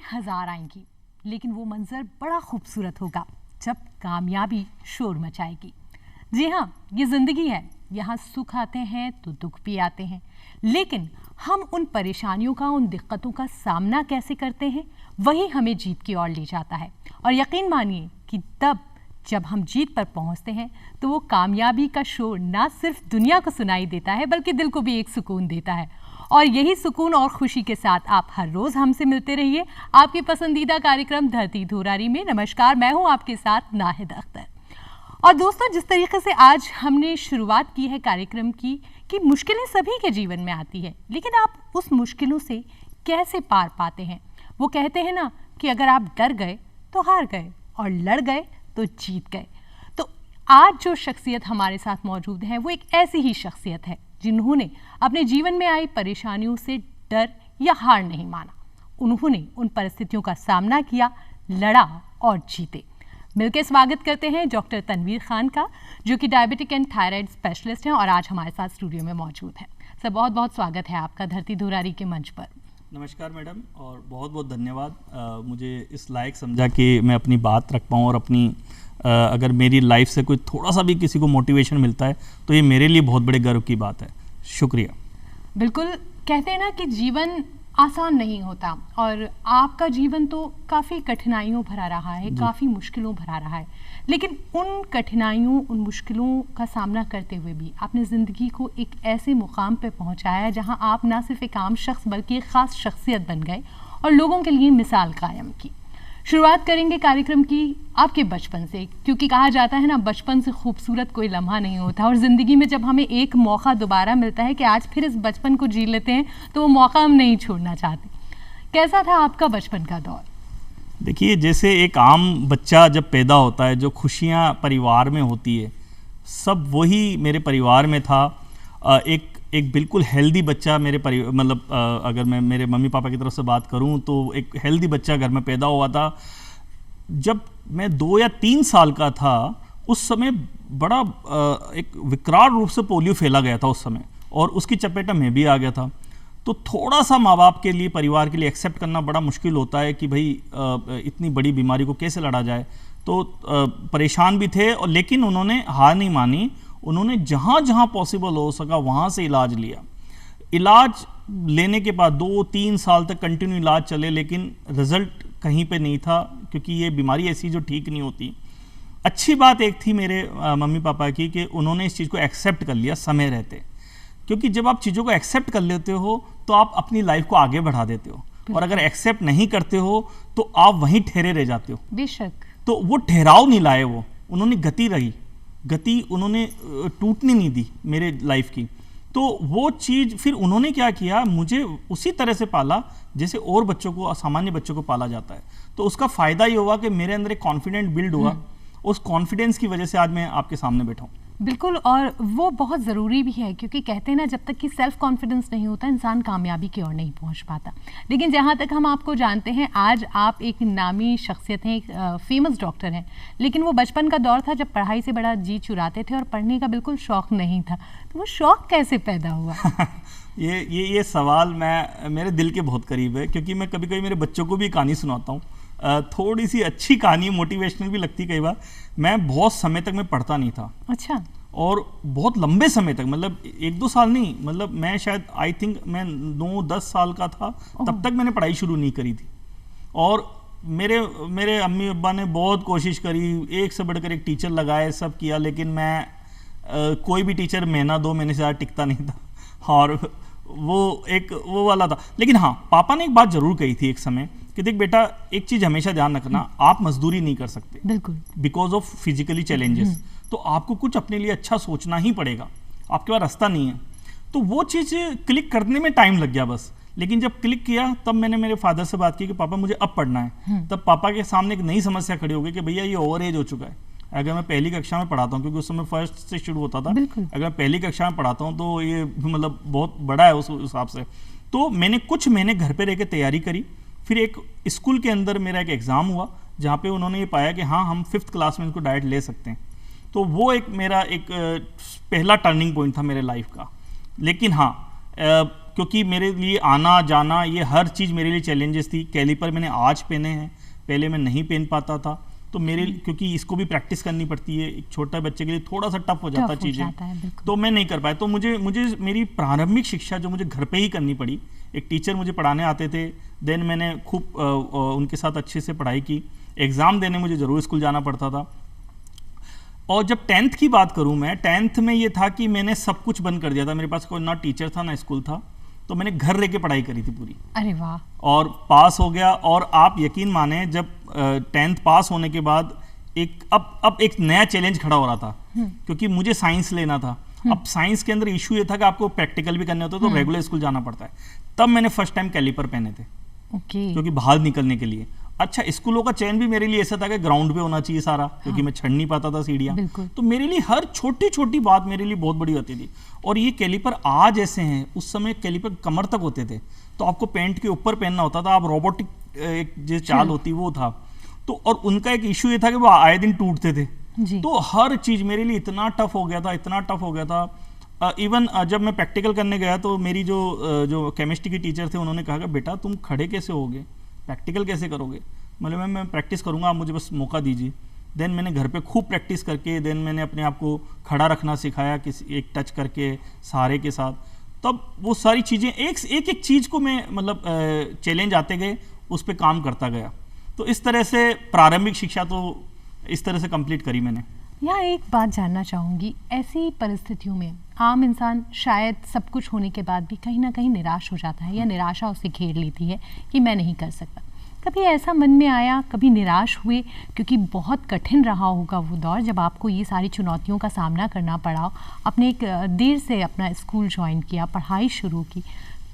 1000 आएंगी, लेकिन वो मंजर बड़ा खूबसूरत होगा जब कामयाबी शोर मचाएगी। जी हाँ, ये जिंदगी है, यहाँ सुख आते हैं तो दुख भी आते हैं, लेकिन हम उन परेशानियों का, उन दिक्कतों का सामना कैसे करते हैं, वही हमें जीत की ओर ले जाता है। और यकीन मानिए कि तब जब हम जीत पर पहुंचते हैं तो वो कामयाबी का शोर ना सिर्फ दुनिया को सुनाई देता है, बल्कि दिल को भी एक सुकून देता है। और यही सुकून और खुशी के साथ आप हर रोज हमसे मिलते रहिए आपके पसंदीदा कार्यक्रम धरती धुरारी में। नमस्कार, मैं हूं आपके साथ नाहिद अख्तर। और दोस्तों, जिस तरीके से आज हमने शुरुआत की है कार्यक्रम की कि मुश्किलें सभी के जीवन में आती है, लेकिन आप उस मुश्किलों से कैसे पार पाते हैं। वो कहते हैं ना कि अगर आप डर गए तो हार गए और लड़ गए तो जीत गए। तो आज जो शख्सियत हमारे साथ मौजूद है वो एक ऐसी ही शख्सियत है जिन्होंने अपने जीवन में आई परेशानियों से डर या हार नहीं माना। उन्होंने उन परिस्थितियों का सामना किया, लड़ा और जीते। मिलकर स्वागत करते हैं डॉक्टर तनवीर खान का, जो कि डायबिटिक एंड थायराइड स्पेशलिस्ट हैं और आज हमारे साथ स्टूडियो में मौजूद हैं। सर, बहुत बहुत स्वागत है आपका धरती धुरारी के मंच पर। नमस्कार मैडम, और बहुत बहुत धन्यवाद मुझे इस लायक समझा कि मैं अपनी बात रख पाऊँ और अपनी अगर मेरी लाइफ से कोई थोड़ा सा भी किसी को मोटिवेशन मिलता है तो ये मेरे लिए बहुत बड़े गर्व की बात है। शुक्रिया। बिल्कुल, कहते हैं ना कि जीवन आसान नहीं होता और आपका जीवन तो काफ़ी कठिनाइयों भरा रहा है, काफ़ी मुश्किलों भरा रहा है, लेकिन उन कठिनाइयों, उन मुश्किलों का सामना करते हुए भी आपने ज़िंदगी को एक ऐसे मुकाम पे पहुंचाया है जहां आप ना सिर्फ एक आम शख्स बल्कि एक ख़ास शख्सियत बन गए और लोगों के लिए मिसाल कायम की। शुरुआत करेंगे कार्यक्रम की आपके बचपन से, क्योंकि कहा जाता है ना, बचपन से खूबसूरत कोई लम्हा नहीं होता। और ज़िंदगी में जब हमें एक मौका दोबारा मिलता है कि आज फिर इस बचपन को जी लेते हैं, तो वो मौका हम नहीं छोड़ना चाहते। कैसा था आपका बचपन का दौर? देखिए, जैसे एक आम बच्चा जब पैदा होता है, जो खुशियाँ परिवार में होती है, सब वही मेरे परिवार में था। एक बिल्कुल हेल्दी बच्चा मेरे मतलब अगर मैं मेरे मम्मी पापा की तरफ से बात करूं तो एक हेल्दी बच्चा घर में पैदा हुआ था। जब मैं 2 या 3 साल का था, उस समय बड़ा एक विकराल रूप से पोलियो फैला गया था उस समय, और उसकी चपेट में भी आ गया था। तो थोड़ा सा माँ बाप के लिए, परिवार के लिए एक्सेप्ट करना बड़ा मुश्किल होता है कि भाई इतनी बड़ी बीमारी को कैसे लड़ा जाए। तो परेशान भी थे, और लेकिन उन्होंने हार नहीं मानी। उन्होंने जहाँ जहाँ पॉसिबल हो सका वहाँ से इलाज लिया। इलाज लेने के बाद 2-3 साल तक कंटिन्यू इलाज चले, लेकिन रिजल्ट कहीं पे नहीं था, क्योंकि ये बीमारी ऐसी जो ठीक नहीं होती। अच्छी बात एक थी मेरे मम्मी पापा की कि उन्होंने इस चीज़ को एक्सेप्ट कर लिया समय रहते, क्योंकि जब आप चीज़ों को एक्सेप्ट कर लेते हो तो आप अपनी लाइफ को आगे बढ़ा देते हो, और अगर एक्सेप्ट नहीं करते हो तो आप वहीं ठहरे रह जाते हो। बेशक। तो वो ठहराव नहीं लाए, वो उन्होंने गति उन्होंने टूटने नहीं दी मेरे लाइफ की। तो वो चीज़ फिर उन्होंने क्या किया, मुझे उसी तरह से पाला जैसे और बच्चों को, सामान्य बच्चों को पाला जाता है। तो उसका फ़ायदा ये हुआ कि मेरे अंदर एक कॉन्फिडेंट बिल्ड हुआ। उस कॉन्फिडेंस की वजह से आज मैं आपके सामने बैठा हूँ। बिल्कुल, और वो बहुत ज़रूरी भी है, क्योंकि कहते हैं ना, जब तक कि सेल्फ कॉन्फिडेंस नहीं होता इंसान कामयाबी की ओर नहीं पहुंच पाता। लेकिन जहाँ तक हम आपको जानते हैं, आज आप एक नामी शख्सियत हैं, एक फेमस डॉक्टर हैं, लेकिन वो बचपन का दौर था जब पढ़ाई से बड़ा जी चुराते थे और पढ़ने का बिल्कुल शौक़ नहीं था। तो वो शौक़ कैसे पैदा हुआ? ये सवाल मेरे दिल के बहुत करीब है, क्योंकि मैं कभी कभी मेरे बच्चों को भी कहानी सुनाता हूँ। थोड़ी सी अच्छी कहानी, मोटिवेशनल भी लगती कई बार। मैं बहुत समय तक मैं पढ़ता नहीं था। अच्छा। और बहुत लंबे समय तक, मतलब 1-2 साल नहीं, मतलब मैं शायद आई थिंक मैं 9-10 साल का था, तब तक मैंने पढ़ाई शुरू नहीं करी थी। और मेरे अम्मी अब्बा ने बहुत कोशिश करी, एक से बढ़कर एक टीचर लगाए, सब किया, लेकिन मैं कोई भी टीचर महीना 2 महीने से ज़्यादा टिकता नहीं था। और वो वाला था। लेकिन हाँ, पापा ने एक बात जरूर कही थी एक समय कि देख बेटा, एक चीज़ हमेशा ध्यान रखना, आप मजदूरी नहीं कर सकते, बिल्कुल, बिकॉज ऑफ फिजिकली चैलेंजेस। तो आपको कुछ अपने लिए अच्छा सोचना ही पड़ेगा, आपके पास रास्ता नहीं है। तो वो चीज़ क्लिक करने में टाइम लग गया बस। लेकिन जब क्लिक किया तब मैंने मेरे फादर से बात की कि पापा मुझे अब पढ़ना है। तब पापा के सामने एक नई समस्या खड़ी हो गई कि भैया ये ओवर एज हो चुका है। अगर मैं पहली कक्षा में पढ़ाता हूँ, क्योंकि उस समय फर्स्ट से शुरू होता था, अगर पहली कक्षा में पढ़ाता हूँ तो ये मतलब बहुत बड़ा है उस हिसाब से। तो मैंने कुछ महीने घर पे रह के तैयारी करी। फिर एक स्कूल के अंदर मेरा एक एग्ज़ाम हुआ, जहाँ पे उन्होंने ये पाया कि हाँ, हम 5th क्लास में इनको डाइट ले सकते हैं। तो वो एक मेरा एक पहला टर्निंग पॉइंट था मेरे लाइफ का। लेकिन हाँ, क्योंकि मेरे लिए आना जाना ये हर चीज़ मेरे लिए चैलेंजेस थी। कैलिपर मैंने आज पहने हैं, पहले मैं नहीं पहन पाता था। तो मेरे क्योंकि इसको भी प्रैक्टिस करनी पड़ती है, एक छोटा बच्चे के लिए थोड़ा सा टफ हो जाता है चीज़ें, तो मैं नहीं कर पाया। तो मुझे मेरी प्रारंभिक शिक्षा जो मुझे घर पे ही करनी पड़ी, एक टीचर मुझे पढ़ाने आते थे, देन मैंने खूब उनके साथ अच्छे से पढ़ाई की। एग्ज़ाम देने मुझे ज़रूर स्कूल जाना पड़ता था। और जब 10th की बात करूं मैं, 10th में ये था कि मैंने सब कुछ बंद कर दिया था। मेरे पास कोई ना टीचर था ना स्कूल था, तो मैंने घर रह के पढ़ाई करी थी पूरी। अरे वाह। और पास हो गया। और आप यकीन माने, जब 10th पास होने के बाद अब एक नया चैलेंज खड़ा हो रहा था, क्योंकि मुझे साइंस लेना था। अब साइंस के अंदर इशू ये था कि आपको प्रैक्टिकल भी करने होते, तो रेगुलर स्कूल जाना पड़ता है। तब मैंने फर्स्ट टाइम कैलिपर पहने थे, क्योंकि बाहर निकलने के लिए। अच्छा, स्कूलों का चयन भी मेरे लिए ऐसा था कि ग्राउंड पे होना चाहिए सारा, क्योंकि मैं चढ़ नहीं पाता था सीढ़ियाँ। तो मेरे लिए हर छोटी छोटी बात मेरे लिए बहुत बड़ी होती थी। और ये कैलिपर आज ऐसे हैं, उस समय कैलिपर कमर तक होते थे, तो आपको पैंट के ऊपर पहनना होता था। आप रोबोटिक एक जो चाल होती वो था। तो और उनका एक इशू ये था कि वो आए दिन टूटते थे। तो हर चीज़ मेरे लिए इतना टफ हो गया था। इवन जब मैं प्रैक्टिकल करने गया, तो मेरी जो केमिस्ट्री की टीचर थे, उन्होंने कहा कि बेटा तुम खड़े कैसे होगे, प्रैक्टिकल कैसे करोगे? मतलब मैं प्रैक्टिस करूंगा, आप मुझे बस मौका दीजिए। देन मैंने घर पे खूब प्रैक्टिस करके, देन मैंने अपने आप को खड़ा रखना सिखाया, किसी एक टच करके सहारे के साथ। तब वो सारी चीज़ें एक चीज़ को मैं मतलब चैलेंज आते गए, उस पर काम करता गया। तो इस तरह से प्रारंभिक शिक्षा तो इस तरह से कंप्लीट करी मैंने। यहाँ एक बात जानना चाहूँगी, ऐसी परिस्थितियों में आम इंसान शायद सब कुछ होने के बाद भी कहीं ना कहीं निराश हो जाता है, या निराशा उसे घेर लेती है कि मैं नहीं कर सकता। कभी ऐसा मन में आया, कभी निराश हुए, क्योंकि बहुत कठिन रहा होगा वो दौर जब आपको ये सारी चुनौतियों का सामना करना पड़ा। आपने एक देर से अपना स्कूल ज्वाइन किया, पढ़ाई शुरू की,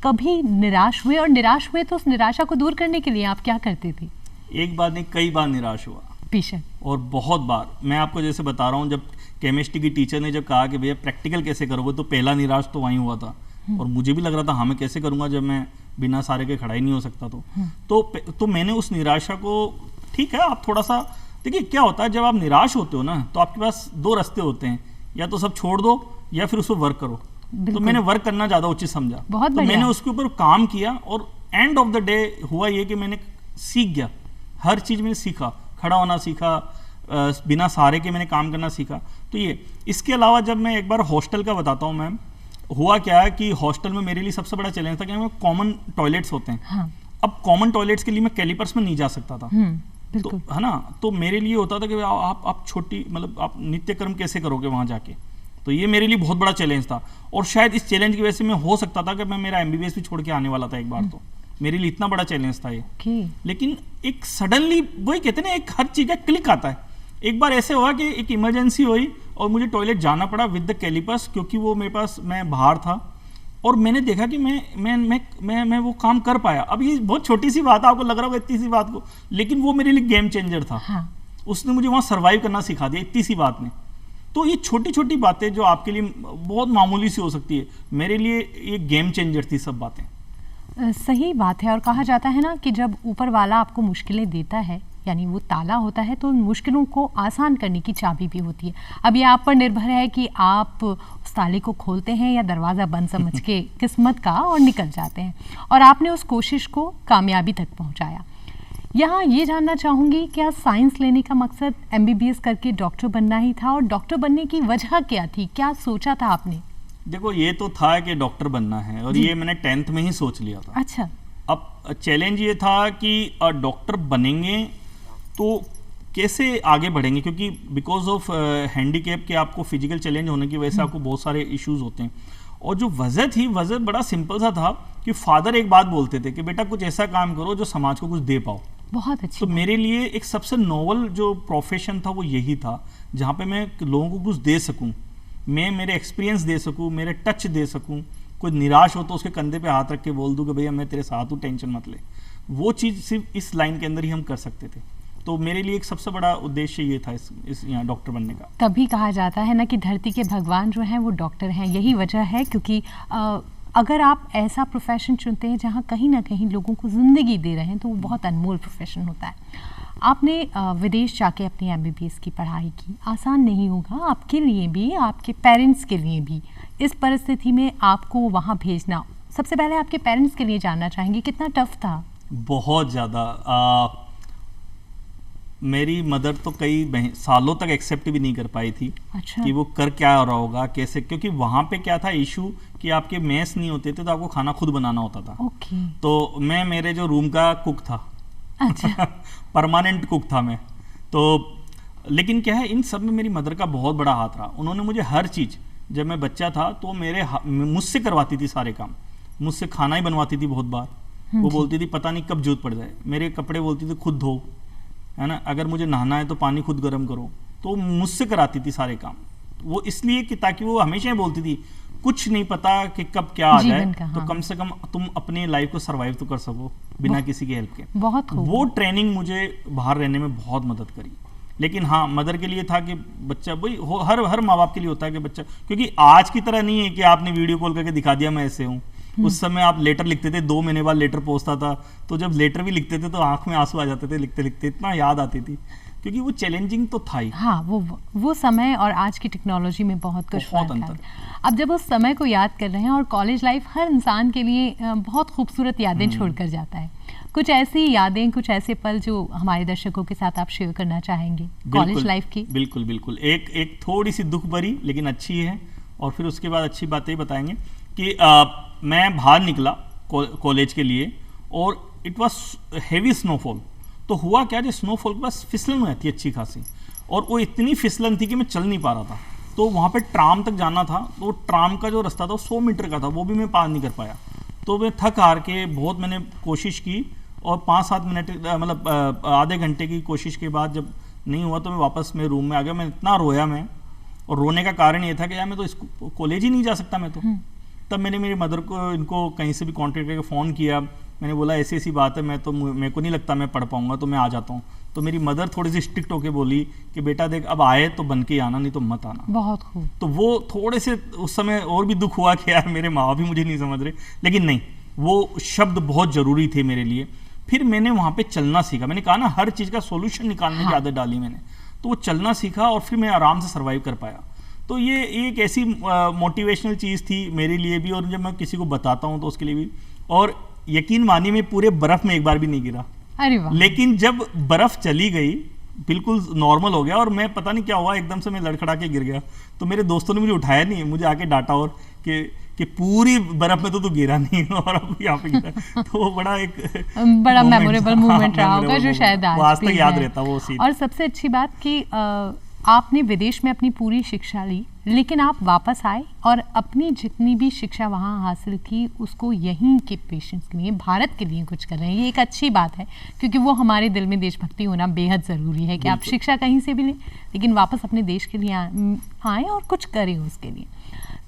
कभी निराश हुए? और निराश हुए तो उस निराशा को दूर करने के लिए आप क्या करते थे? एक बार नहीं, कई बार निराश हुआ, बेशक, और बहुत बार। मैं आपको जैसे बता रहा हूँ, जब केमिस्ट्री की टीचर ने जब कहा कि भैया प्रैक्टिकल कैसे करोगे, तो पहला निराश तो वहीं हुआ था। और मुझे भी लग रहा था हाँ मैं कैसे करूँगा, जब मैं बिना सारे के खड़ा ही नहीं हो सकता। तो मैंने उस निराशा को, ठीक है आप थोड़ा सा देखिए क्या होता है, जब आप निराश होते हो ना, तो आपके पास दो रास्ते होते हैं, या तो सब छोड़ दो या फिर उस पर वर्क करो। तो मैंने वर्क करना ज़्यादा उचित समझा, तो मैंने उसके ऊपर काम किया। और एंड ऑफ द डे हुआ ये कि मैंने सीख गया, हर चीज़ मैंने सीखा, खड़ा होना सीखा, बिना सहारे के मैंने काम करना सीखा। तो ये, इसके अलावा जब मैं एक बार हॉस्टल का बताता हूँ मैम, हुआ क्या है कि हॉस्टल में मेरे लिए सबसे बड़ा चैलेंज था कि कॉमन टॉयलेट्स होते हैं। हाँ। अब कॉमन टॉयलेट्स के लिए मैं कैलिपर्स में नहीं जा सकता था, तो है ना। तो मेरे लिए होता था कि आप छोटी मतलब आप नित्य कर्म कैसे करोगे वहाँ जाके। तो ये मेरे लिए बहुत बड़ा चैलेंज था। और शायद इस चैलेंज की वजह से मैं हो सकता था कि मैं मेरा MBBS भी छोड़ के आने वाला था एक बार। तो मेरे लिए इतना बड़ा चैलेंज था ये। लेकिन एक सडनली वही कहते हैं ना, एक हर चीज़ का क्लिक आता है। एक बार ऐसे हुआ कि एक इमरजेंसी हुई और मुझे टॉयलेट जाना पड़ा विद द कैलिपर्स, क्योंकि वो मेरे पास, मैं बाहर था। और मैंने देखा कि मैं वो काम कर पाया। अब ये बहुत छोटी सी बात है, आपको लग रहा होगा इतनी सी बात को, लेकिन वो मेरे लिए गेम चेंजर था। हाँ। उसने मुझे वहाँ सर्वाइव करना सिखा दिया इतनी सी बात में। तो ये छोटी छोटी बातें जो आपके लिए बहुत मामूली सी हो सकती है, मेरे लिए ये गेम चेंजर थी सब बातें। सही बात है। और कहा जाता है ना कि जब ऊपर वाला आपको मुश्किलें देता है, यानी वो ताला होता है, तो उन मुश्किलों को आसान करने की चाबी भी होती है। अब ये आप पर निर्भर है कि आप उस ताले को खोलते हैं या दरवाज़ा बंद समझ के किस्मत का और निकल जाते हैं। और आपने उस कोशिश को कामयाबी तक पहुंचाया। यहाँ ये जानना चाहूँगी, क्या साइंस लेने का मकसद MBBS करके डॉक्टर बनना ही था? और डॉक्टर बनने की वजह क्या थी, क्या सोचा था आपने? देखो, ये तो था कि डॉक्टर बनना है, और ये मैंने 10th में ही सोच लिया था। अच्छा। अब चैलेंज ये था कि डॉक्टर बनेंगे तो कैसे आगे बढ़ेंगे, क्योंकि बिकॉज ऑफ हैंडीकैप के आपको फिजिकल चैलेंज होने की वजह से आपको बहुत सारे इश्यूज होते हैं। और जो वजह थी, वजह बड़ा सिंपल सा था कि फादर एक बात बोलते थे कि बेटा कुछ ऐसा काम करो जो समाज को कुछ दे पाओ। बहुत अच्छी। तो मेरे लिए एक सबसे नोवल जो प्रोफेशन था वो यही था, जहाँ पे मैं लोगों को कुछ दे सकूँ, मैं मेरे एक्सपीरियंस दे सकूँ, मेरे टच दे सकूँ। कोई निराश हो तो उसके कंधे पे हाथ रख के बोल दूँ कि भैया मैं तेरे साथ हूँ, टेंशन मत ले। वो चीज़ सिर्फ इस लाइन के अंदर ही हम कर सकते थे। तो मेरे लिए एक सबसे बड़ा उद्देश्य ये था इस यहाँ डॉक्टर बनने का। तभी कहा जाता है ना कि धरती के भगवान जो हैं वो डॉक्टर हैं। यही वजह है, क्योंकि अगर आप ऐसा प्रोफेशन चुनते हैं जहाँ कहीं ना कहीं लोगों को ज़िंदगी दे रहे हैं, तो वो बहुत अनमोल प्रोफेशन होता है। आपने विदेश जाके अपनी MBBS की पढ़ाई की। आसान नहीं होगा आपके लिए भी, आपके पेरेंट्स के लिए भी। इस परिस्थिति में आपको वहाँ भेजना सबसे पहले आपके पेरेंट्स के लिए जानना चाहेंगे, कितना टफ था? बहुत ज़्यादा। मेरी मदर तो कई सालों तक एक्सेप्ट भी नहीं कर पाई थी। अच्छा। कि वो कर क्या रहा होगा, कैसे, क्योंकि वहाँ पे क्या था इशू कि आपके मेस नहीं होते थे तो आपको खाना खुद बनाना होता था। ओके। तो मैं मेरे जो रूम का कुक था। अच्छा। परमानेंट कुक था मैं तो। लेकिन क्या है, इन सब में मेरी मदर का बहुत बड़ा हाथ रहा। उन्होंने मुझे हर चीज़, जब मैं बच्चा था तो मुझसे करवाती थी सारे काम, मुझसे खाना ही बनवाती थी बहुत बार। वो बोलती थी पता नहीं कब जरूरत पड़ जाए, मेरे कपड़े बोलती थी खुद धो, है ना, अगर मुझे नहाना है तो पानी खुद गर्म करो, तो मुझसे कराती थी सारे काम। वो इसलिए कि ताकि वो हमेशा ही बोलती थी कुछ नहीं पता कि कब क्या आ जाए, तो हाँ। कम से कम तुम अपनी लाइफ को सरवाइव तो कर सको बिना किसी की हेल्प के। बहुत वो ट्रेनिंग मुझे बाहर रहने में बहुत मदद करी। लेकिन हाँ, मदर के लिए था कि बच्चा, भाई हर माँ बाप के लिए होता है कि बच्चा, क्योंकि आज की तरह नहीं है कि आपने वीडियो कॉल करके दिखा दिया मैं ऐसे हूँ। उस समय आप लेटर लिखते थे, 2 महीने बाद लेटर पहुंचता था, तो जब लेटर भी लिखते थे तो आंख में आंसू आ जाते थे लिखते लिखते, इतना याद आती थी, क्योंकि वो चैलेंजिंग तो था ही। हाँ, वो समय और आज की टेक्नोलॉजी में बहुत कुछ बहुत फर्क अंतर। है। अब जब उस समय को याद कर रहे हैं, और कॉलेज लाइफ हर इंसान के लिए बहुत खूबसूरत यादें छोड़कर जाता है, कुछ ऐसी यादें, कुछ ऐसे पल जो हमारे दर्शकों के साथ आप शेयर करना चाहेंगे कॉलेज लाइफ की? बिल्कुल बिल्कुल। एक थोड़ी सी दुख भरी लेकिन अच्छी है, और फिर उसके बाद अच्छी बातें बताएंगे कि मैं बाहर निकला कॉलेज के लिए, और इट वॉज हेवी स्नोफॉल। तो हुआ क्या, जो स्नोफॉल के पास फिसलन रहती है अच्छी खासी, और वो इतनी फिसलन थी कि मैं चल नहीं पा रहा था। तो वहाँ पे ट्राम तक जाना था, तो ट्राम का जो रास्ता था वो 100 मीटर का था, वो भी मैं पार नहीं कर पाया। तो मैं थक हार के बहुत मैंने कोशिश की, और 5-7 मिनट मतलब आधे घंटे की कोशिश के बाद जब नहीं हुआ तो मैं वापस मेरे रूम में आ गया। मैं इतना रोया मैं, और रोने का कारण ये था कि यार मैं तो इस कॉलेज ही नहीं जा सकता मैं तो। तब मैंने मेरी मदर को, इनको कहीं से भी कांटेक्ट करके फ़ोन किया, मैंने बोला ऐसी ऐसी बात है, मेरे को नहीं लगता मैं पढ़ पाऊंगा, तो मैं आ जाता हूँ। तो मेरी मदर थोड़ी सी स्ट्रिक्ट होके बोली कि बेटा देख, अब आए तो बन के आना, नहीं तो मत आना। बहुत खूब। तो वो थोड़े से उस समय और भी दुख हुआ कि यार मेरे माँ बाप भी मुझे नहीं समझ रहे, लेकिन नहीं, वो शब्द बहुत ज़रूरी थे मेरे लिए। फिर मैंने वहाँ पे चलना सीखा। मैंने कहा ना, हर चीज़ का सोल्यूशन निकालने की आदत डाली मैंने, तो वो चलना सीखा, और फिर मैं आराम से सर्वाइव कर पाया। तो ये एक ऐसी मोटिवेशनल चीज़ थी मेरे लिए भी, और जब मैं किसी को बताता हूँ तो उसके लिए भी। और यकीन मानिए, मैं पूरे बर्फ़ में एक बार भी नहीं गिरा। अरे वाह। लेकिन जब बर्फ़ चली गई, बिल्कुल नॉर्मल हो गया, और मैं पता नहीं क्या हुआ, एकदम से मैं लड़खड़ा के गिर गया। तो मेरे दोस्तों ने मुझे उठाया नहीं, मुझे आके डांटा, और कि पूरी बर्फ में तो तू गिरा नहीं और अब यहाँ पे गिरा। तो वो बड़ा एक बड़ा मेमोरेबल मोमेंट रहा होगा, जो शायद आज तक याद रहता वो सीन। और सबसे अच्छी बात कि आपने विदेश में अपनी पूरी शिक्षा ली, लेकिन आप वापस आए और अपनी जितनी भी शिक्षा वहाँ हासिल की उसको यहीं के पेशेंट्स के लिए, भारत के लिए कुछ कर रहे हैं। ये एक अच्छी बात है, क्योंकि वो हमारे दिल में देशभक्ति होना बेहद ज़रूरी है कि आप शिक्षा कहीं से भी लें, लेकिन वापस अपने देश के लिए आएँ और कुछ करें उसके लिए।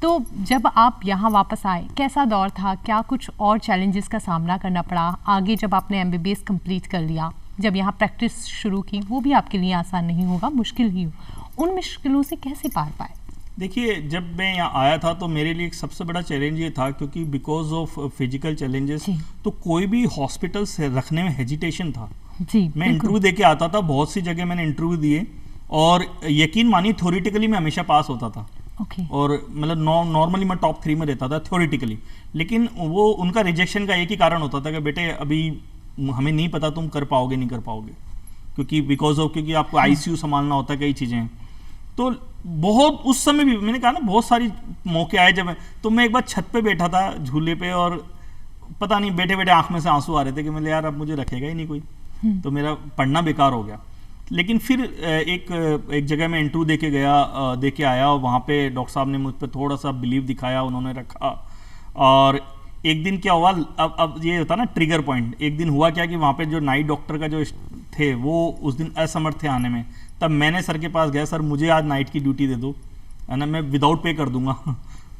तो जब आप यहाँ वापस आए, कैसा दौर था? क्या कुछ और चैलेंजेस का सामना करना पड़ा? आगे जब आपने MBBS कंप्लीट कर लिया, जब यहाँ प्रैक्टिस शुरू की, वो भी आपके लिए आसान नहीं होगा, मुश्किल ही हो। उन मुश्किलों से कैसे पार पाए? देखिए, जब मैं यहाँ आया था तो मेरे लिए एक सबसे बड़ा चैलेंज ये था, क्योंकि बिकॉज ऑफ फिजिकल चैलेंजेस, तो कोई भी हॉस्पिटल से रखने में हेजिटेशन था। जी, मैं इंटरव्यू दे के आता था, बहुत सी जगह मैंने इंटरव्यू दिए, और यकीन मानिए थ्योरेटिकली मैं हमेशा पास होता था। और मतलब नॉर्मली मैं टॉप 3 में रहता था थ्योरेटिकली, लेकिन वो उनका रिजेक्शन का एक ही कारण होता था कि बेटे अभी हमें नहीं पता तुम कर पाओगे नहीं कर पाओगे, क्योंकि आपको ICU संभालना होता है, कई चीज़ें हैं। तो बहुत उस समय भी मैंने कहा ना, बहुत सारी मौके आए जब तो मैं एक बार छत पे बैठा था झूले पे, और पता नहीं बैठे बैठे आंख में से आंसू आ रहे थे कि मैं यार अब मुझे रखेगा ही नहीं कोई, तो मेरा पढ़ना बेकार हो गया। लेकिन फिर एक जगह मैं इंटरव्यू दे के आया, और वहाँ पे डॉक्टर साहब ने मुझ पर थोड़ा सा बिलीव दिखाया, उन्होंने रखा। और एक दिन क्या हुआ, अब ये होता ना ट्रिगर पॉइंट, एक दिन हुआ क्या कि वहाँ पे जो नाइट डॉक्टर का जो थे वो उस दिन असमर्थ थे आने में। तब मैंने सर के पास गया, सर मुझे आज नाइट की ड्यूटी दे दो, है ना, मैं विदाउट पे कर दूंगा।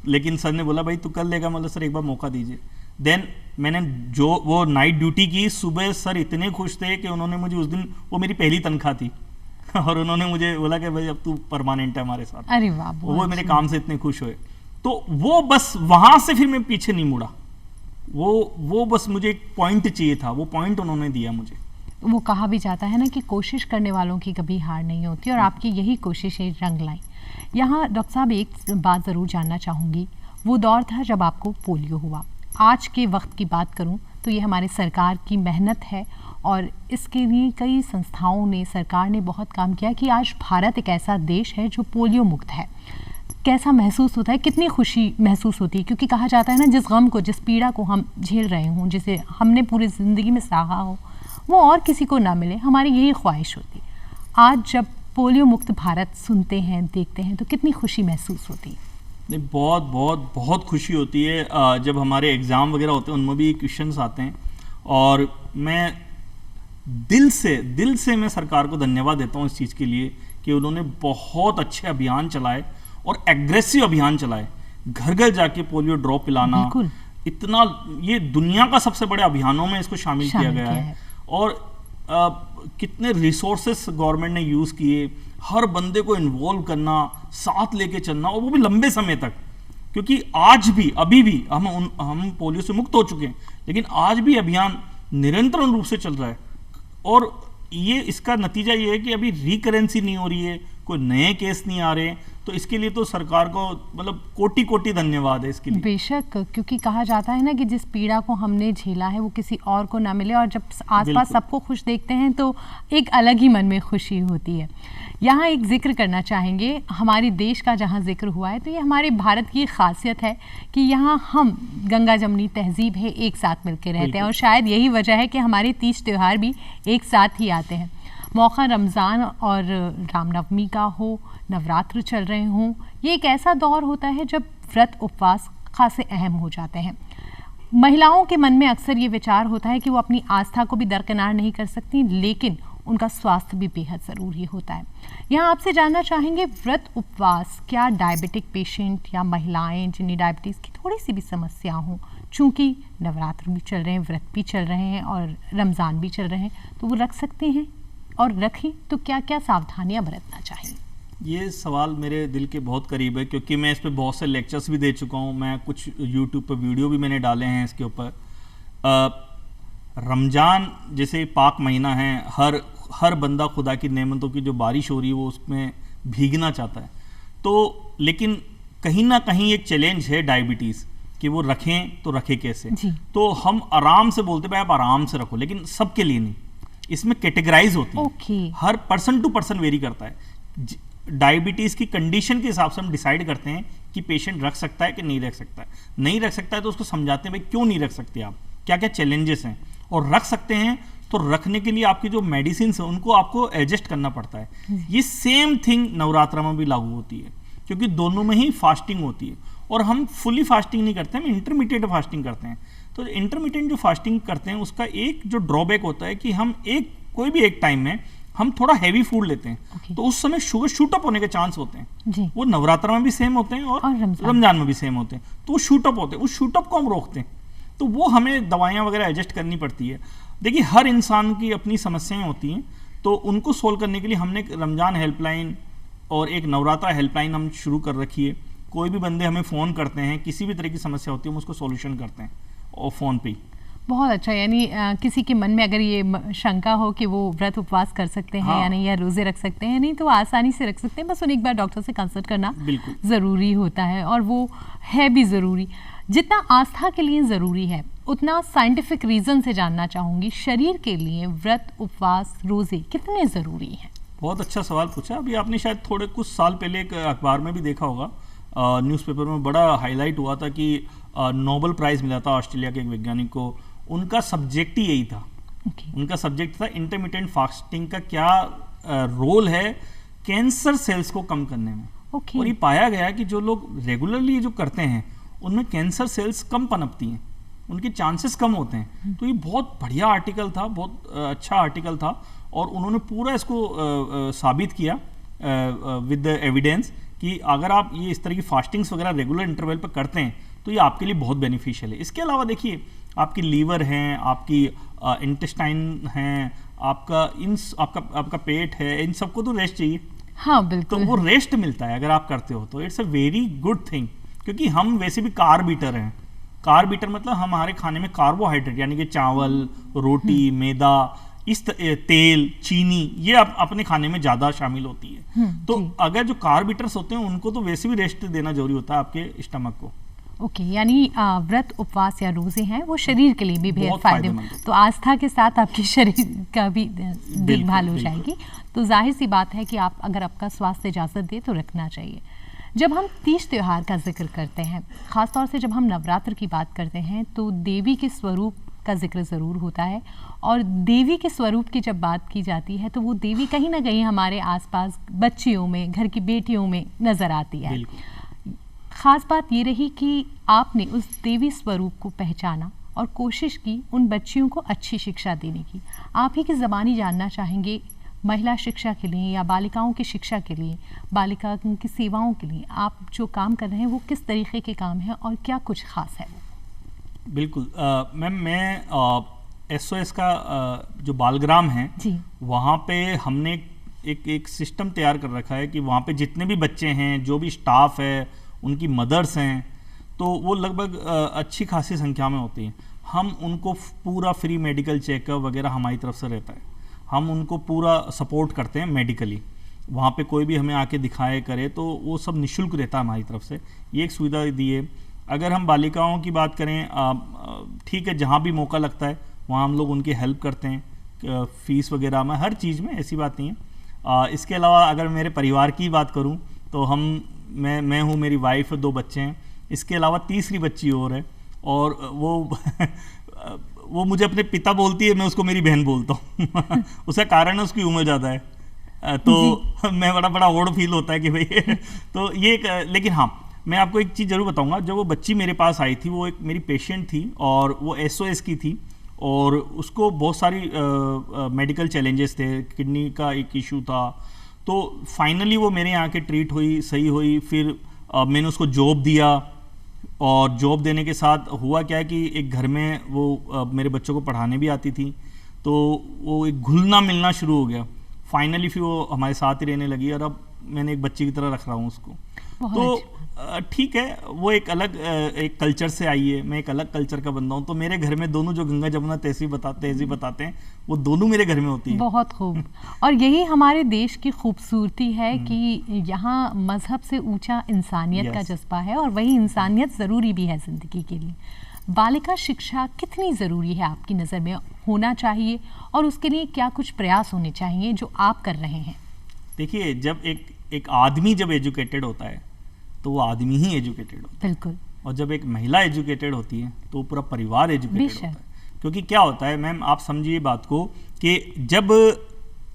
लेकिन सर ने बोला भाई तू कर लेगा, मतलब सर एक बार मौका दीजिए। देन मैंने जो वो नाइट ड्यूटी की, सुबह सर इतने खुश थे कि उन्होंने मुझे उस दिन, वो मेरी पहली तनख्वाह थी और उन्होंने मुझे बोला कि भाई अब तू परमानेंट है हमारे साथ। अरे वाह, वो मेरे काम से इतने खुश हुए। तो वो बस वहाँ से फिर मैं पीछे नहीं मुड़ा, वो बस मुझे एक पॉइंट चाहिए था, वो पॉइंट उन्होंने दिया मुझे। वो कहा भी जाता है ना कि कोशिश करने वालों की कभी हार नहीं होती, और आपकी यही कोशिशें रंग लाई। यहाँ डॉक्टर साहब एक बात ज़रूर जानना चाहूँगी, वो दौर था जब आपको पोलियो हुआ, आज के वक्त की बात करूं तो ये हमारे सरकार की मेहनत है और इसके लिए कई संस्थाओं ने, सरकार ने बहुत काम किया कि आज भारत एक ऐसा देश है जो पोलियो मुक्त है। कैसा महसूस होता है, कितनी खुशी महसूस होती है, क्योंकि कहा जाता है ना, जिस गम को, जिस पीड़ा को हम झेल रहे हों, जिसे हमने पूरी ज़िंदगी में सहा हो, वो और किसी को ना मिले, हमारी यही ख्वाहिश होती। आज जब पोलियो मुक्त भारत सुनते हैं, देखते हैं, तो कितनी खुशी महसूस होती है? नहीं, बहुत बहुत बहुत खुशी होती है। जब हमारे एग्ज़ाम वगैरह होते हैं उनमें भी क्वेश्चंस आते हैं और मैं दिल से मैं सरकार को धन्यवाद देता हूँ इस चीज़ के लिए कि उन्होंने बहुत अच्छे अभियान चलाए और एग्रेसिव अभियान चलाए, घर घर जाके पोलियो ड्रॉप पिलाना। इतना, ये दुनिया का सबसे बड़े अभियानों में इसको शामिल किया गया है। और कितने रिसोर्सेस गवर्नमेंट ने यूज़ किए, हर बंदे को इन्वॉल्व करना, साथ लेके चलना, और वो भी लंबे समय तक। क्योंकि आज भी, अभी भी हम पोलियो से मुक्त हो चुके हैं, लेकिन आज भी अभियान निरंतर रूप से चल रहा है। और ये, इसका नतीजा ये है कि अभी रिकरेंसी नहीं हो रही है, कोई नए केस नहीं आ रहे। तो इसके लिए तो सरकार को मतलब कोटि कोटि धन्यवाद है इसके लिए। बेशक, क्योंकि कहा जाता है ना कि जिस पीड़ा को हमने झेला है वो किसी और को ना मिले, और जब आसपास सबको खुश देखते हैं तो एक अलग ही मन में खुशी होती है। यहाँ एक जिक्र करना चाहेंगे हमारे देश का, जहाँ जिक्र हुआ है, तो ये हमारे भारत की खासियत है कि यहाँ हम गंगा जमनी तहजीब है, एक साथ मिलकर रहते हैं, और शायद यही वजह है कि हमारे तीज त्यौहार भी एक साथ ही आते हैं। मौका रमज़ान और रामनवमी का हो, नवरात्र चल रहे हों, ये एक ऐसा दौर होता है जब व्रत उपवास खासे अहम हो जाते हैं। महिलाओं के मन में अक्सर ये विचार होता है कि वो अपनी आस्था को भी दरकिनार नहीं कर सकती, लेकिन उनका स्वास्थ्य भी बेहद ज़रूरी होता है। यहाँ आपसे जानना चाहेंगे, व्रत उपवास क्या डायबिटिक पेशेंट या महिलाएं जिन्हें डायबिटीज़ की थोड़ी सी भी समस्या हो, चूँकि नवरात्र भी चल रहे हैं, व्रत भी चल रहे हैं और रमज़ान भी चल रहे हैं, तो वो रख सकते हैं? और रखें तो क्या क्या सावधानियां बरतना चाहिए? ये सवाल मेरे दिल के बहुत करीब है, क्योंकि मैं इस पे बहुत से लेक्चर्स भी दे चुका हूँ। मैं कुछ यूट्यूब पर वीडियो भी मैंने डाले हैं इसके ऊपर। रमज़ान जैसे पाक महीना है, हर बंदा खुदा की नेमतों की जो बारिश हो रही है वो उसमें भीगना चाहता है। तो लेकिन कहीं ना कहीं एक चैलेंज है डायबिटीज़ कि वो रखें तो रखें कैसे। तो हम आराम से बोलते भाई आप आराम से रखो, लेकिन सबके लिए नहीं, इसमें कैटेगराइज होती है। हर पर्सन टू पर्सन वेरी करता है। डायबिटीज़ की कंडीशन के हिसाब से हम डिसाइड करते हैं कि पेशेंट रख सकता है कि नहीं रख सकता है। नहीं रख सकता है तो उसको समझाते हैं भाई क्यों नहीं रख सकते आप, क्या क्या चैलेंजेस हैं, और रख सकते हैं तो रखने के लिए आपकी जो मेडिसिन है उनको आपको एडजस्ट करना पड़ता है। ये सेम थिंग नवरात्रा में भी लागू होती है, क्योंकि दोनों में ही फास्टिंग होती है। और हम फुली फास्टिंग नहीं करते, हम इंटरमीडिएट फास्टिंग करते हैं। तो इंटरमीडिएट जो फास्टिंग करते हैं उसका एक जो ड्रॉबैक होता है कि हम कोई भी एक टाइम में हम थोड़ा हैवी फूड लेते हैं, तो उस समय शुगर शूट अप होने के चांस होते हैं। वो नवरात्र में भी सेम होते हैं और रमजान में भी सेम होते हैं। तो वो शूट अप होते हैं, उस शूट अप को हम रोकते हैं। तो वो हमें दवाइयाँ वगैरह एडजस्ट करनी पड़ती है। देखिए, हर इंसान की अपनी समस्याएं होती हैं, तो उनको सोल्व करने के लिए हमने एक रमजान हेल्पलाइन और एक नवरात्रा हेल्पलाइन हम शुरू कर रखी है। कोई भी बंदे हमें फ़ोन करते हैं, किसी भी तरह की समस्या होती है, हम उसको सोल्यूशन करते हैं और फ़ोन पे ही। बहुत अच्छा। यानी किसी के मन में अगर ये शंका हो कि वो व्रत उपवास कर सकते हैं या नहीं, या रोज़े रख सकते हैं नहीं, तो आसानी से रख सकते हैं। बस उन्हें एक बार डॉक्टर से कंसल्ट करना ज़रूरी होता है, और वो है भी ज़रूरी। जितना आस्था के लिए ज़रूरी है, उतना साइंटिफिक रीज़न से जानना चाहूँगी, शरीर के लिए व्रत उपवास रोज़े कितने ज़रूरी हैं? बहुत अच्छा सवाल पूछा। अभी आपने शायद थोड़े कुछ साल पहले एक अखबार में भी देखा होगा, न्यूज़पेपर में बड़ा हाईलाइट हुआ था कि नोबेल प्राइज़ मिला था ऑस्ट्रेलिया के एक वैज्ञानिक को। उनका सब्जेक्ट ही यही था। उनका सब्जेक्ट था इंटरमिटेंट फास्टिंग का क्या रोल है कैंसर सेल्स को कम करने में। और ये पाया गया कि जो लोग रेगुलरली जो करते हैं उनमें कैंसर सेल्स कम पनपती हैं, उनके चांसेस कम होते हैं। तो ये बहुत बढ़िया आर्टिकल था, बहुत अच्छा आर्टिकल था, और उन्होंने पूरा इसको साबित किया विद द एविडेंस कि अगर आप ये इस तरह की फास्टिंग्स वगैरह रेगुलर इंटरवल पर करते हैं तो ये आपके लिए बहुत बेनिफिशियल है। इसके अलावा देखिए, आपकी लीवर हैं, आपकी इंटेस्टाइन हैं, आपका पेट है, इन सबको तो रेस्ट चाहिए। हाँ बिल्कुल। तो वो रेस्ट मिलता है अगर आप करते हो तो it's a very good thing. क्योंकि हम वैसे भी कार्ब ईटर हैं। कार्ब ईटर मतलब हमारे खाने में कार्बोहाइड्रेट यानी कि चावल, रोटी, मैदा, तेल, चीनी, ये अपने खाने में ज़्यादा शामिल होती है। तो अगर जो कार्ब ईटर्स होते हैं उनको तो वैसे भी रेस्ट देना जरूरी होता है आपके स्टमक को। ओके, यानी व्रत उपवास या रोजे हैं वो शरीर के लिए भी बेहद बहुत फायदेमंद। फायदेमंद तो आस्था के साथ आपके शरीर का भी देखभाल हो बिल्कुल। जाएगी। तो जाहिर सी बात है कि आप अगर आपका स्वास्थ्य इजाज़त दे तो रखना चाहिए। जब हम तीज त्योहार का जिक्र करते हैं, ख़ासतौर से जब हम नवरात्र की बात करते हैं, तो देवी के स्वरूप का जिक्र ज़रूर होता है। और देवी के स्वरूप की जब बात की जाती है तो वो देवी कहीं ना कहीं हमारे आसपास बच्चियों में, घर की बेटियों में नज़र आती है। ख़ास बात ये रही कि आपने उस देवी स्वरूप को पहचाना और कोशिश की उन बच्चियों को अच्छी शिक्षा देने की। आप ही की ज़बानी जानना चाहेंगे, महिला शिक्षा के लिए या बालिकाओं की शिक्षा के लिए, बालिकाओं की सेवाओं के लिए आप जो काम कर रहे हैं वो किस तरीके के काम हैं और क्या कुछ ख़ास है वो? बिल्कुल मैम, मैं SOS का जो बालग्राम है जी, वहाँ पे हमने एक सिस्टम तैयार कर रखा है कि वहाँ पे जितने भी बच्चे हैं, जो भी स्टाफ है, उनकी मदर्स हैं, तो वो लगभग अच्छी खासी संख्या में होती हैं। हम उनको पूरा फ्री मेडिकल चेकअप वगैरह हमारी तरफ से रहता है। हम उनको पूरा सपोर्ट करते हैं मेडिकली। वहाँ पे कोई भी हमें आके दिखाए करे तो वो सब निःशुल्क रहता है हमारी तरफ से। ये एक सुविधा दी है। अगर हम बालिकाओं की बात करें, ठीक है, जहाँ भी मौका लगता है वहाँ हम लोग उनकी हेल्प करते हैं, फीस वगैरह में, हर चीज़ में, ऐसी बात नहीं है। इसके अलावा अगर मेरे परिवार की बात करूँ तो मैं हूँ, मेरी वाइफ, 2 बच्चे हैं। इसके अलावा तीसरी बच्ची और है, और वो मुझे अपने पिता बोलती है, मैं उसको मेरी बहन बोलता हूँ। उसका कारण है उसकी उम्र ज़्यादा है, तो मैं बड़ा ओड फील होता है कि भाई तो ये एक, लेकिन हाँ, मैं आपको एक चीज़ ज़रूर बताऊंगा। जब वो बच्ची मेरे पास आई थी, वो एक मेरी पेशेंट थी और वो SOS की थी, और उसको बहुत सारी मेडिकल चैलेंजेस थे, किडनी का एक इशू था। तो फाइनली वो मेरे यहाँ के ट्रीट हुई, सही हुई। फिर मैंने उसको जॉब दिया, और जॉब देने के साथ हुआ क्या है कि एक घर में वो मेरे बच्चों को पढ़ाने भी आती थी, तो वो एक घुलना मिलना शुरू हो गया। फाइनली फिर वो हमारे साथ ही रहने लगी, और अब मैंने एक बच्ची की तरह रख रहा हूँ उसको। तो ठीक है, वो एक अलग एक कल्चर से आई है, मैं एक अलग कल्चर का बंदा हूँ। तो मेरे घर में दोनों जो गंगा जमुना तहजीब बताते हैं, वो दोनों मेरे घर में होती है। बहुत खूब। और यही हमारे देश की खूबसूरती है कि यहाँ मज़हब से ऊंचा इंसानियत का जज्बा है, और वही इंसानियत ज़रूरी भी है ज़िंदगी के लिए। बालिका शिक्षा कितनी ज़रूरी है आपकी नज़र में, होना चाहिए, और उसके लिए क्या कुछ प्रयास होने चाहिए जो आप कर रहे हैं? देखिए, जब एक आदमी जब एजुकेटेड होता है तो वो आदमी ही एजुकेटेड होता है। बिल्कुल। और जब एक महिला एजुकेटेड होती है तो पूरा परिवार एजुकेटेड होता है। क्योंकि क्या होता है मैम, आप समझिए बात को, कि जब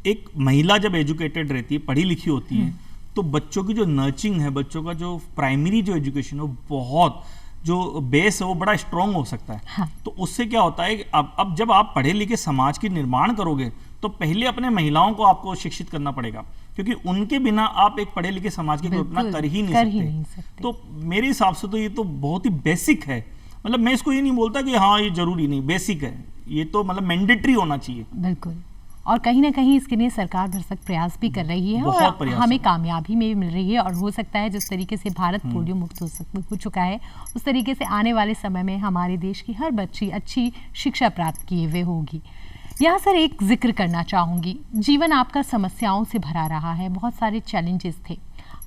एक महिला जब एजुकेटेड रहती है, पढ़ी लिखी होती है, तो बच्चों की जो नर्चरिंग है, बच्चों का जो प्राइमरी जो एजुकेशन है, वो बहुत, जो बेस है वो बड़ा स्ट्रॉन्ग हो सकता है। हाँ। तो उससे क्या होता है कि अब जब आप पढ़े लिखे समाज की निर्माण करोगे, तो पहले अपने महिलाओं को आपको शिक्षित करना पड़ेगा, क्योंकि उनके बिना आप एक पढ़े लिखे समाज की कल्पना कर ही नहीं सकते। तो मेरे हिसाब से तो ये तो बहुत ही बेसिक है। मतलब मैं इसको ये नहीं बोलता कि हाँ ये जरूरी नहीं, बेसिक है ये तो, मतलब मैंडेटरी होना चाहिए। बिल्कुल। और कहीं ना कहीं इसके लिए सरकार भरसक प्रयास भी कर रही है, और हमें कामयाबी में भी मिल रही है। और हो सकता है जिस तरीके से भारत पोलियो मुक्त हो चुका है, उस तरीके से आने वाले समय में हमारे देश की हर बच्ची अच्छी शिक्षा प्राप्त किए हुए होगी। यहाँ सर एक जिक्र करना चाहूँगी, जीवन आपका समस्याओं से भरा रहा है, बहुत सारे चैलेंजेस थे।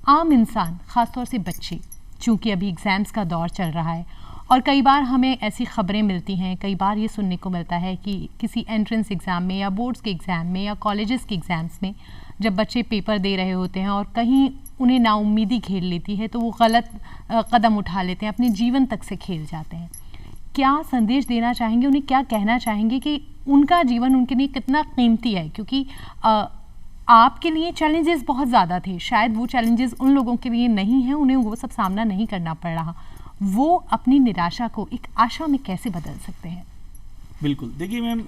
आम इंसान, ख़ासतौर से बच्चे, चूँकि अभी एग्ज़ाम्स का दौर चल रहा है, और कई बार हमें ऐसी ख़बरें मिलती हैं, कई बार ये सुनने को मिलता है कि किसी एंट्रेंस एग्ज़ाम में या बोर्ड्स के एग्ज़ाम में या कॉलेजेस के एग्ज़ाम्स में जब बच्चे पेपर दे रहे होते हैं और कहीं उन्हें नाउम्मीदी घेर लेती है, तो वो गलत कदम उठा लेते हैं, अपने जीवन तक से खेल जाते हैं। क्या संदेश देना चाहेंगे, उन्हें क्या कहना चाहेंगे कि उनका जीवन उनके लिए कितना कीमती है? क्योंकि आपके लिए चैलेंजेस बहुत ज़्यादा थे, शायद वो चैलेंजेस उन लोगों के लिए नहीं हैं, उन्हें वो सब सामना नहीं करना पड़ रहा। वो अपनी निराशा को एक आशा में कैसे बदल सकते हैं? बिल्कुल। देखिए मैम,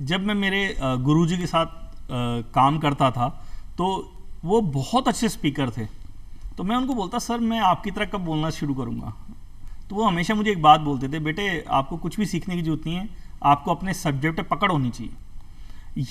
जब मैं मेरे गुरुजी के साथ काम करता था, तो वो बहुत अच्छे स्पीकर थे। तो मैं उनको बोलता, सर मैं आपकी तरह कब बोलना शुरू करूँगा? तो वो हमेशा मुझे एक बात बोलते थे, बेटे आपको कुछ भी सीखने की जरूरत नहीं है, आपको अपने सब्जेक्ट पे पकड़ होनी चाहिए।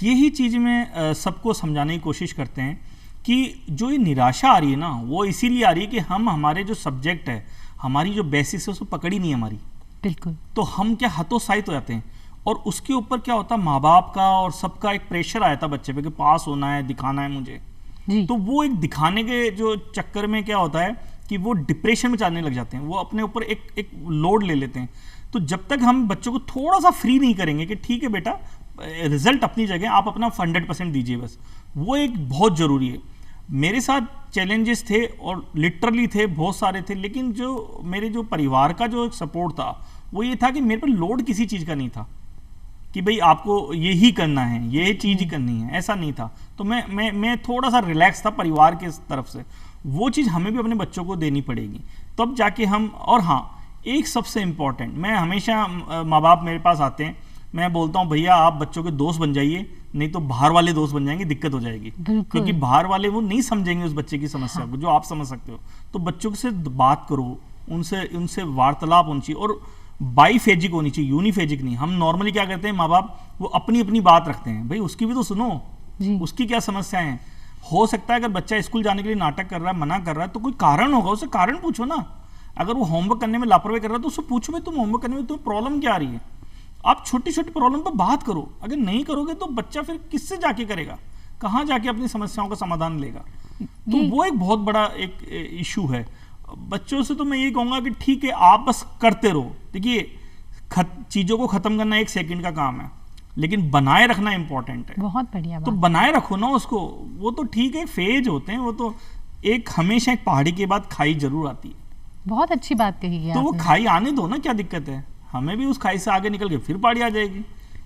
यही चीज़ में सबको समझाने की कोशिश करते हैं कि जो ये निराशा आ रही है ना, वो इसीलिए आ रही है कि हम, हमारे जो सब्जेक्ट है, हमारी जो बेसिस है, उसको पकड़ ही नहीं है हमारी। बिल्कुल। तो हम क्या हतोत्साहित हो जाते हैं, और उसके ऊपर क्या होता है, माँ बाप का और सबका एक प्रेशर आया था बच्चे पे कि पास होना है, दिखाना है मुझे। जी। तो वो एक दिखाने के जो चक्कर में क्या होता है कि वो डिप्रेशन में जाने लग जाते हैं, वो अपने ऊपर एक लोड ले लेते हैं। तो जब तक हम बच्चों को थोड़ा सा फ्री नहीं करेंगे कि ठीक है बेटा, रिजल्ट अपनी जगह, आप अपना 100% दीजिए बस, वो एक बहुत ज़रूरी है। मेरे साथ चैलेंजेस थे और लिटरली थे, बहुत सारे थे, लेकिन जो मेरे जो परिवार का जो सपोर्ट था वो ये था कि मेरे पर लोड किसी चीज़ का नहीं था कि भाई आपको ये ही करना है, ये चीज़ ही करनी है, ऐसा नहीं था। तो मैं थोड़ा सा रिलैक्स था परिवार के तरफ से। वो चीज़ हमें भी अपने बच्चों को देनी पड़ेगी, तब जाके हम। और हाँ, एक सबसे इम्पॉर्टेंट, मैं हमेशा माँ बाप मेरे पास आते हैं, मैं बोलता हूँ भैया आप बच्चों के दोस्त बन जाइए, नहीं तो बाहर वाले दोस्त बन जाएंगे, दिक्कत हो जाएगी। क्योंकि बाहर वाले वो नहीं समझेंगे उस बच्चे की समस्या को जो आप समझ सकते हो। तो बच्चों से बात करो, उनसे वार्तालाप होनी चाहिए, और बाईफेजिक होनी चाहिए, यूनिफेजिक नहीं। हम नॉर्मली क्या करते हैं, माँ बाप वो अपनी अपनी बात रखते हैं, भाई उसकी भी तो सुनो, उसकी क्या समस्या है। हो सकता है अगर बच्चा स्कूल जाने के लिए नाटक कर रहा है, मना कर रहा है, तो कोई कारण होगा, उससे कारण पूछो ना। अगर वो होमवर्क करने में लापरवाही कर रहा है तो उससे पूछो भाई तुम होमवर्क करने में तुम्हें प्रॉब्लम क्या आ रही है। आप छोटी छोटी प्रॉब्लम पर बात करो। अगर नहीं करोगे तो बच्चा फिर किससे जाके करेगा, कहाँ जाके अपनी समस्याओं का समाधान लेगा। तो वो एक बहुत बड़ा एक इशू है। बच्चों से तो मैं ये कहूँगा कि ठीक है आप बस करते रहो। देखिए चीज़ों को ख़त्म करना 1 सेकंड का काम है, लेकिन बनाए रखना इंपॉर्टेंट है। बहुत बढ़िया बात। तो बनाए रखो ना उसको। वो तो ठीक है, फेज होते हैं वो तो, एक हमेशा एक पहाड़ी के बाद खाई जरूर आती है। बहुत अच्छी बात कही है। तो वो खाई आने दो ना, क्या दिक्कत है, हमें भी उस खाई से आगे निकल के फिर पहाड़ी आ जाएगी।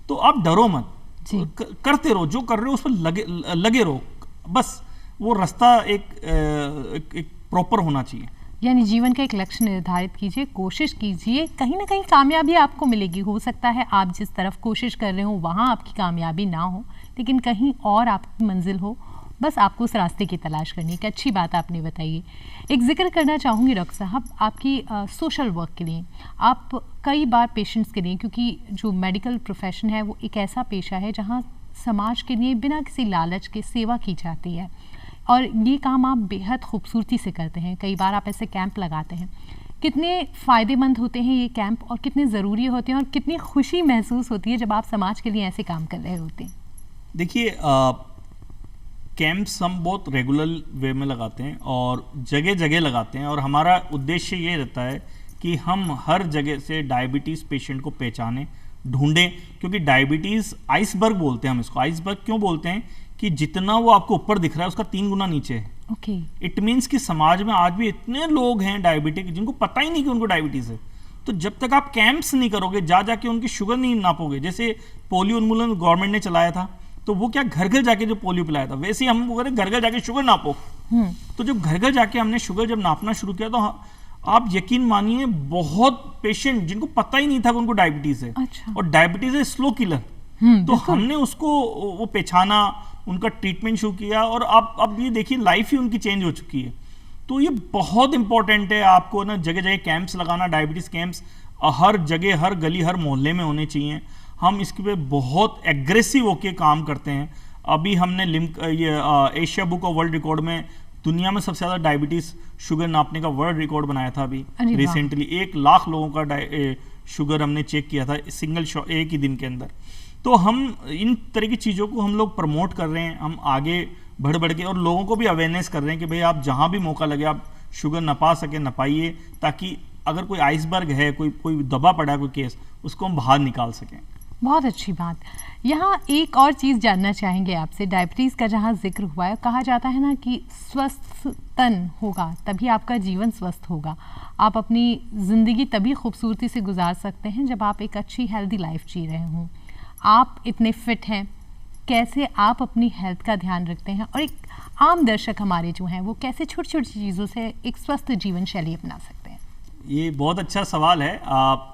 तो आप डरो मत, करते रहो, जो कर रहे हो उस पर लगे रहो, बस वो रास्ता एक प्रॉपर होना चाहिए। यानी जीवन का एक लक्ष्य निर्धारित कीजिए, कोशिश कीजिए, कहीं ना कहीं कामयाबी आपको मिलेगी। हो सकता है आप जिस तरफ कोशिश कर रहे हो वहाँ आपकी कामयाबी ना हो, लेकिन कहीं और आपकी मंजिल हो, बस आपको उस रास्ते की तलाश करनी है। अच्छी बात आपने बताई। एक जिक्र करना चाहूँगी डॉक्टर साहब आपकी सोशल वर्क के लिए। आप कई बार पेशेंट्स के लिए, क्योंकि जो मेडिकल प्रोफेशन है वो एक ऐसा पेशा है जहाँ समाज के लिए बिना किसी लालच के सेवा की जाती है, और ये काम आप बेहद खूबसूरती से करते हैं। कई बार आप ऐसे कैंप लगाते हैं। कितने फ़ायदेमंद होते हैं ये कैंप, और कितने ज़रूरी होते हैं, और कितनी खुशी महसूस होती है जब आप समाज के लिए ऐसे काम कर रहे होते हैं? देखिए कैंप्स हम बहुत रेगुलर वे में लगाते हैं और जगह जगह लगाते हैं, और हमारा उद्देश्य ये रहता है कि हम हर जगह से डायबिटीज़ पेशेंट को पहचानें, ढूंढें। क्योंकि डायबिटीज़ आइसबर्ग बोलते हैं हम इसको। आइसबर्ग क्यों बोलते हैं कि जितना वो आपको ऊपर दिख रहा है उसका 3 गुना नीचे है। ओके। इट मीन्स कि समाज में आज भी इतने लोग हैं डायबिटिक जिनको पता ही नहीं कि उनको डायबिटीज़ है। तो जब तक आप कैंप्स नहीं करोगे, जाके उनकी शुगर नहीं नापोगे, जैसे पोलियो उन्मूलन गवर्नमेंट ने चलाया था, तो वो क्या घर घर जाके जो पोलियो पिलाया था, वैसे ही हम वो घर घर जाके शुगर नापो। तो जब घर घर जाके हमने शुगर जब नापना शुरू किया, तो आप यकीन मानिए बहुत पेशेंट जिनको पता ही नहीं था कि उनको डायबिटीज़ है। अच्छा। और डायबिटीज़ है स्लो किलर। तो हमने उसको वो पहचाना, उनका ट्रीटमेंट शुरू किया, और अब ये देखिए लाइफ ही उनकी चेंज हो चुकी है। तो ये बहुत इंपॉर्टेंट है आपको ना जगह जगह कैंप्स लगाना। डायबिटीज़ कैंप्स हर जगह, हर गली, हर मोहल्ले में होने चाहिए। हम इसके पे बहुत एग्रेसिव होके काम करते हैं। अभी हमने Asia book of world record में दुनिया में सबसे ज़्यादा डायबिटीज़ शुगर नापने का वर्ल्ड रिकॉर्ड बनाया था अभी रिसेंटली। 1 लाख लोगों का शुगर हमने चेक किया था सिंगल एक ही दिन के अंदर। तो हम इन तरह की चीज़ों को हम लोग प्रमोट कर रहे हैं, हम आगे बढ़ के, और लोगों को भी अवेयरनेस कर रहे हैं कि भाई आप जहाँ भी मौका लगे आप शुगर नपा सके, नपाइए, ताकि अगर कोई आइसबर्ग है, कोई दबा पड़ा है कोई केस, उसको हम बाहर निकाल सकें। बहुत अच्छी बात। यहाँ एक और चीज़ जानना चाहेंगे आपसे। डायबिटीज़ का जहाँ जिक्र हुआ है, कहा जाता है ना कि स्वस्थ तन होगा तभी आपका जीवन स्वस्थ होगा। आप अपनी ज़िंदगी तभी खूबसूरती से गुजार सकते हैं जब आप एक अच्छी हेल्दी लाइफ जी रहे हों। आप इतने फिट हैं, कैसे आप अपनी हेल्थ का ध्यान रखते हैं, और एक आम दर्शक हमारे जो हैं वो कैसे छोटी छोटी चीज़ों से एक स्वस्थ जीवन शैली अपना सकते हैं? ये बहुत अच्छा सवाल है। आप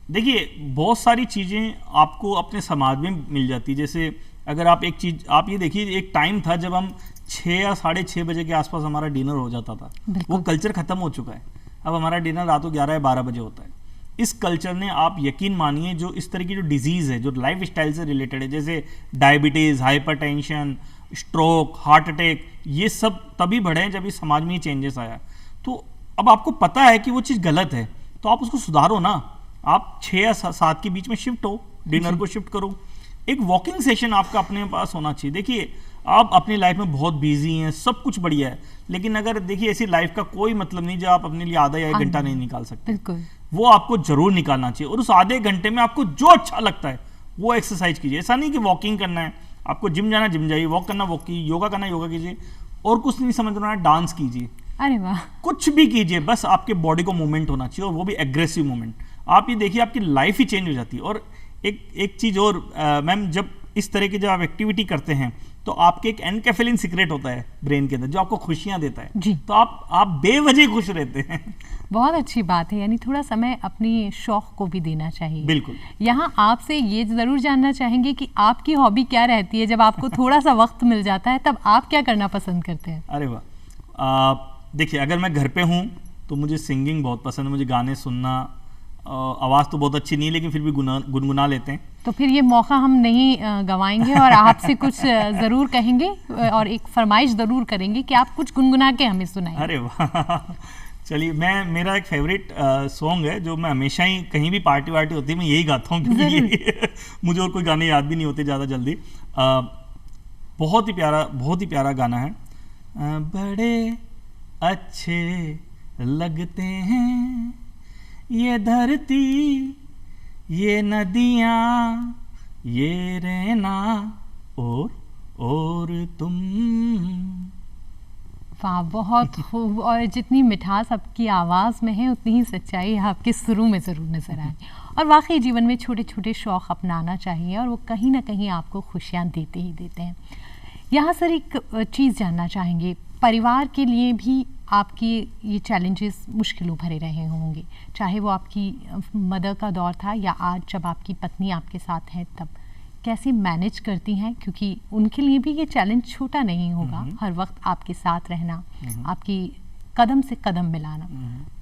देखिए बहुत सारी चीज़ें आपको अपने समाज में मिल जाती है। जैसे अगर आप एक चीज़, आप ये देखिए, एक टाइम था जब हम 6 या 6:30 बजे के आसपास हमारा डिनर हो जाता था। वो कल्चर ख़त्म हो चुका है। अब हमारा डिनर रात को 11 या 12 बजे होता है। इस कल्चर ने, आप यकीन मानिए, जो इस तरह की जो डिजीज़ है जो लाइफ स्टाइल से रिलेटेड है, जैसे diabetes, hypertension, stroke, heart attack, ये सब तभी बढ़े हैं जब इस समाज में ये चेंजेस आया। तो अब आपको पता है कि वो चीज़ गलत है, तो आप उसको सुधारो ना। आप 6 या 7 के बीच में शिफ्ट हो, डिनर को शिफ्ट करो। एक वॉकिंग सेशन आपका अपने पास होना चाहिए। देखिए आप अपनी लाइफ में बहुत बिजी हैं, सब कुछ बढ़िया है, लेकिन अगर देखिए ऐसी लाइफ का कोई मतलब नहीं जो आप अपने लिए आधा या 1 घंटा नहीं निकाल सकते। बिल्कुल, वो आपको जरूर निकालना चाहिए, और उस आधे घंटे में आपको जो अच्छा लगता है वो एक्सरसाइज कीजिए। ऐसा नहीं कि वॉकिंग करना है, आपको जिम जाना जिम जाइए, वॉक करना वॉक कीजिए, योगा करना योगा कीजिए, और कुछ नहीं समझना है डांस कीजिए, अरे वाह, कुछ भी कीजिए, बस आपके बॉडी को मूवमेंट होना चाहिए, और वो भी एग्रेसिव मूवमेंट। आप ये देखिए आपकी लाइफ ही चेंज हो जाती है। और एक चीज़ और मैम, जब इस तरह की जब आप एक्टिविटी करते हैं तो आपके एक एनकेफेलिन सीक्रेट होता है ब्रेन के अंदर जो आपको खुशियां देता है जी। तो आप बेवजह खुश रहते हैं। बहुत अच्छी बात है, यानी थोड़ा समय अपनी शौक को भी देना चाहिए। बिल्कुल। यहाँ आपसे ये ज़रूर जानना चाहेंगे कि आपकी हॉबी क्या रहती है, जब आपको थोड़ा सा वक्त मिल जाता है तब आप क्या करना पसंद करते हैं? अरे वाह, देखिए अगर मैं घर पे हूँ तो मुझे सिंगिंग बहुत पसंद है, मुझे गाने सुनना। आवाज़ तो बहुत अच्छी नहीं लेकिन फिर भी गुनगुना लेते हैं। तो फिर ये मौका हम नहीं गंवाएंगे और आपसे कुछ ज़रूर कहेंगे और एक फरमाइश ज़रूर करेंगे कि आप कुछ गुनगुना के हमें सुनाएं। अरे वाह, चलिए मेरा एक फेवरेट सॉन्ग है जो मैं हमेशा ही कहीं भी पार्टी वार्टी होती है मैं यही गाता हूँ, क्योंकि मुझे और कोई गाने याद भी नहीं होते ज़्यादा जल्दी। बहुत ही प्यारा गाना है। बड़े अच्छे लगते हैं ये धरती, ये नदियाँ, ये रहना और तुम। वाह, बहुत खूब। और जितनी मिठास आपकी आवाज़ में है उतनी ही सच्चाई आपके सुरों में ज़रूर नज़र आए। और वाकई जीवन में छोटे छोटे शौक़ अपनाना चाहिए और वो कहीं ना कहीं आपको खुशियाँ देते ही देते हैं। यहाँ सर एक चीज़ जानना चाहेंगे, परिवार के लिए भी आपकी ये चैलेंजेस मुश्किलों भरे रहे होंगे, चाहे वो आपकी मदर का दौर था या आज जब आपकी पत्नी आपके साथ है तब कैसे मैनेज करती हैं, क्योंकि उनके लिए भी ये चैलेंज छोटा नहीं होगा, हर वक्त आपके साथ रहना, आपकी कदम से कदम मिलाना।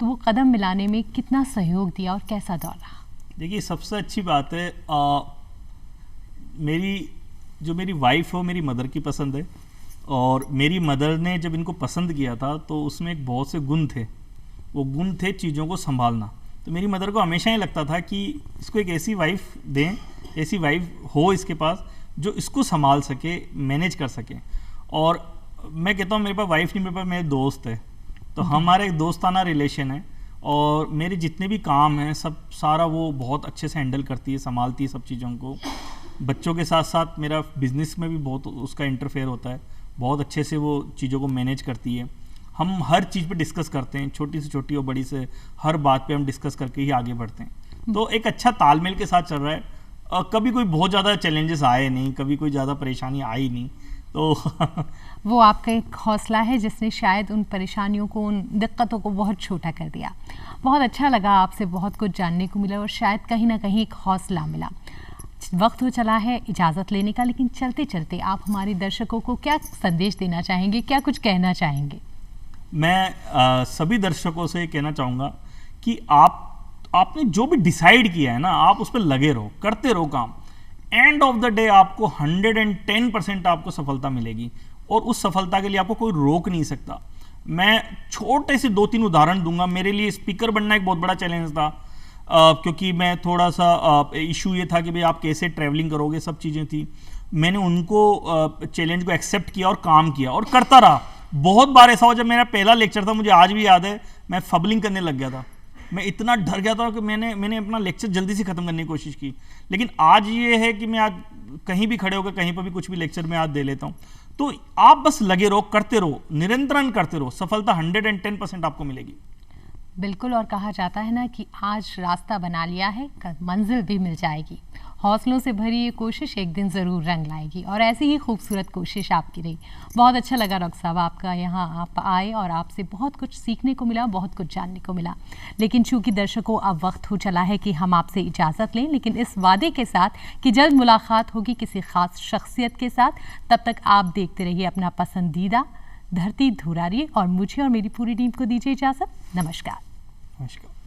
तो वो कदम मिलाने में कितना सहयोग दिया और कैसा दौर रहा? देखिए सबसे अच्छी बात है, मेरी वाइफ हो मेरी मदर की पसंद है, और मेरी मदर ने जब इनको पसंद किया था तो उसमें एक बहुत से गुण थे। वो गुण थे चीज़ों को संभालना। तो मेरी मदर को हमेशा ही लगता था कि इसको एक ऐसी वाइफ दें, ऐसी वाइफ हो इसके पास जो इसको संभाल सके, मैनेज कर सके। और मैं कहता हूँ मेरे पास वाइफ नहीं, मेरे पास मेरे दोस्त है, तो हमारा एक दोस्ताना रिलेशन है, और मेरे जितने भी काम हैं सब सारा वो बहुत अच्छे से हैंडल करती है, संभालती है सब चीज़ों को। बच्चों के साथ साथ मेरा बिजनेस में भी बहुत उसका इंटरफेयर होता है, बहुत अच्छे से वो चीज़ों को मैनेज करती है। हम हर चीज़ पे डिस्कस करते हैं, छोटी से छोटी और बड़ी से हर बात पे हम डिस्कस करके ही आगे बढ़ते हैं। तो एक अच्छा तालमेल के साथ चल रहा है। कभी कोई बहुत ज़्यादा चैलेंजेस आए नहीं, कभी कोई ज़्यादा परेशानी आई नहीं, तो वो आपका एक हौसला है जिसने शायद उन परेशानियों को, उन दिक्कतों को बहुत छोटा कर दिया। बहुत अच्छा लगा, आपसे बहुत कुछ जानने को मिला और शायद कहीं ना कहीं एक हौसला मिला। वक्त हो चला है इजाज़त लेने का, लेकिन चलते चलते आप हमारे दर्शकों को क्या संदेश देना चाहेंगे, क्या कुछ कहना चाहेंगे? मैं सभी दर्शकों से कहना चाहूँगा कि आपने जो भी डिसाइड किया है ना, आप उस पर लगे रहो, करते रहो काम। एंड ऑफ द डे आपको 110% आपको सफलता मिलेगी, और उस सफलता के लिए आपको कोई रोक नहीं सकता। मैं छोटे से 2-3 उदाहरण दूंगा। मेरे लिए स्पीकर बनना एक बहुत बड़ा चैलेंज था, क्योंकि मैं थोड़ा सा इशू ये था कि भाई आप कैसे ट्रैवलिंग करोगे, सब चीज़ें थी। मैंने उनको चैलेंज को एक्सेप्ट किया और काम किया और करता रहा। बहुत बार ऐसा हो, जब मेरा पहला लेक्चर था, मुझे आज भी याद है, मैं फबलिंग करने लग गया था। मैं इतना डर गया था कि मैंने अपना लेक्चर जल्दी से ख़त्म करने की कोशिश की। लेकिन आज ये है कि मैं आज कहीं भी खड़े होकर कहीं पर भी कुछ भी लेक्चर में आज दे लेता हूँ। तो आप बस लगे रहो, करते रहो, निरंतरण करते रहो, सफलता 110% आपको मिलेगी। बिल्कुल, और कहा जाता है ना कि आज रास्ता बना लिया है, कल मंजिल भी मिल जाएगी। हौसलों से भरी ये कोशिश एक दिन ज़रूर रंग लाएगी, और ऐसी ही खूबसूरत कोशिश आपकी रही। बहुत अच्छा लगा डॉक्टर साहब आपका यहाँ आप आए और आपसे बहुत कुछ सीखने को मिला, बहुत कुछ जानने को मिला। लेकिन चूंकि दर्शकों अब वक्त हो चला है कि हम आपसे इजाज़त लें, लेकिन इस वादे के साथ कि जल्द मुलाकात होगी किसी ख़ास शख्सियत के साथ। तब तक आप देखते रहिए अपना पसंदीदा धरती धुरारी, और मुझे और मेरी पूरी टीम को दीजिए इजाज़त। नमस्कार। नमस्कार।